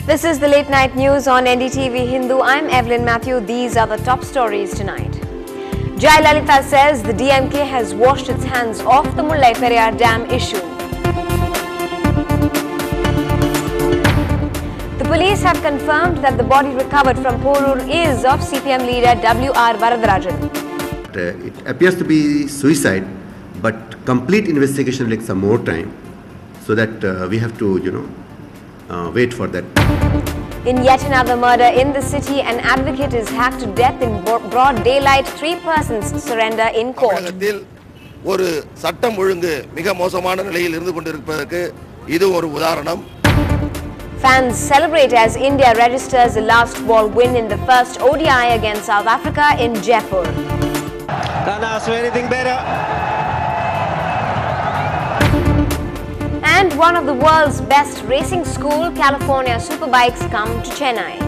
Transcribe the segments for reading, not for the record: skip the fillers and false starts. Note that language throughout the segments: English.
This is the late night news on NDTV Hindu. I'm Evelyn Matthew. These are the top stories tonight. Jayalalitha says the DMK has washed its hands off the Mullai Periyar Dam issue. The police have confirmed that the body recovered from Porur is of CPM leader W.R. Varadarajan. It appears to be suicide, but complete investigation will take some more time, so that we have to, wait for that. In yet another murder in the city, an advocate is hacked to death in broad daylight. 3 persons surrender in court. Fans celebrate as India registers the last ball win in the first ODI against South Africa in Jaipur. Can't ask for anything better. And one of the world's best racing school, California Superbikes, come to Chennai.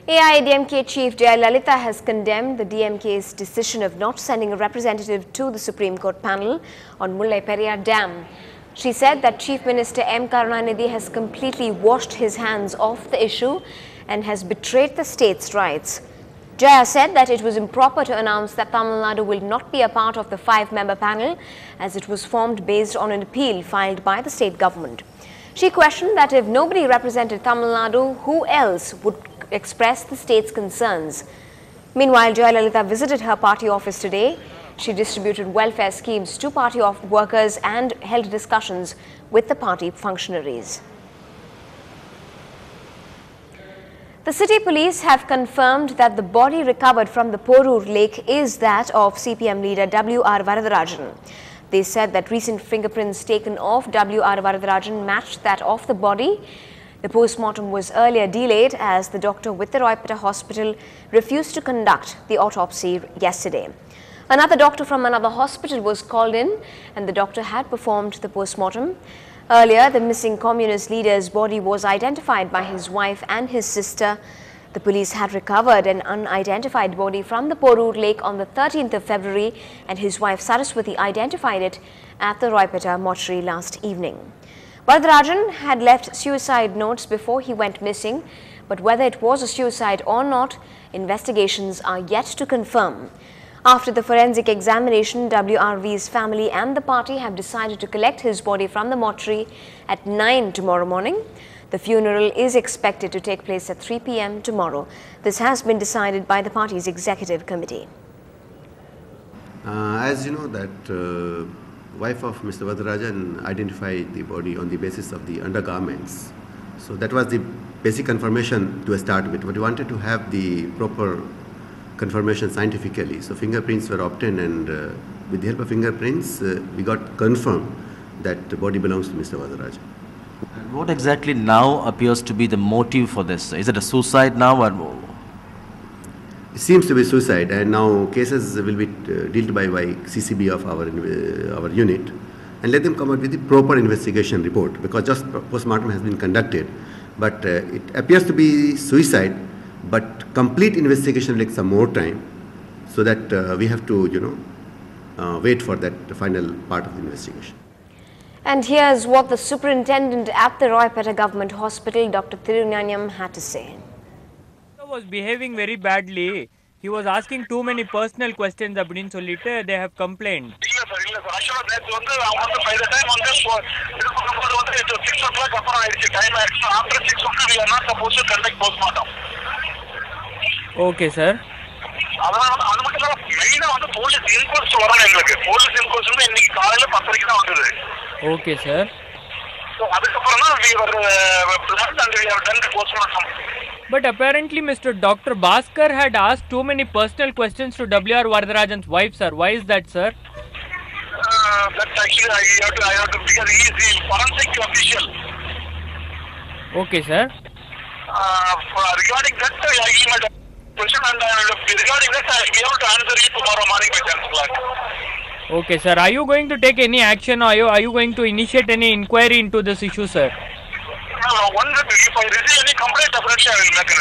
AIADMK chief Jayalalitha has condemned the DMK's decision of not sending a representative to the Supreme Court panel on Mullai Periyar Dam. She said that Chief Minister M. Karunanidhi has completely washed his hands off the issue and has betrayed the state's rights. Jaya said that it was improper to announce that Tamil Nadu will not be a part of the 5-member panel, as it was formed based on an appeal filed by the state government. She questioned that if nobody represented Tamil Nadu, who else would express the state's concerns. Meanwhile, Jayalalitha visited her party office today. She distributed welfare schemes to party workers and held discussions with the party functionaries. The city police have confirmed that the body recovered from the Porur lake is that of CPM leader W.R. Varadarajan. They said that recent fingerprints taken of W.R. Varadarajan matched that of the body. The post-mortem was earlier delayed as the doctor with the Roypeta hospital refused to conduct the autopsy yesterday. Another doctor from another hospital was called in and the doctor had performed the post-mortem. Earlier, the missing communist leader's body was identified by his wife and his sister. The police had recovered an unidentified body from the Porur lake on the 13th of February and his wife Saraswati identified it at the Roypeta mortuary last evening. Varadarajan had left suicide notes before he went missing, but whether it was a suicide or not, investigations are yet to confirm. After the forensic examination, WRV's family and the party have decided to collect his body from the mortuary at 9 tomorrow morning. The funeral is expected to take place at 3 p.m. tomorrow. This has been decided by the party's executive committee. As you know, that wife of Mr. Varadarajan identified the body on the basis of the undergarments. So that was the basic confirmation to start with, but we wanted to have the proper confirmation scientifically. So fingerprints were obtained and with the help of fingerprints, we got confirmed that the body belongs to Mr. Varadarajan. And what exactly now appears to be the motive for this? Is it a suicide now or? It seems to be suicide, and now cases will be dealt by CCB of our unit, and let them come out with the proper investigation report, because just post-mortem has been conducted, but it appears to be suicide, but complete investigation will take some more time, so that we have to, wait for that final part of the investigation. And here's what the superintendent at the Roypeta Government Hospital, Dr. Thirunanyam, had to say. Was behaving very badly. He was asking too many personal questions. They have complained. Okay, sir. Okay, sir. But apparently Mr. Dr. Bhaskar had asked too many personal questions to W.R. Varadarajan's wife, sir. Why is that, sir? That's actually I have to because he is the forensic official. Okay, sir. Regarding that, I give my question and regarding that, I will be able to answer you tomorrow morning by 10 o'clock. Okay, sir. Are you going to take any action or are you going to initiate any inquiry into this issue, sir? If I receive any complaint, definitely I will make an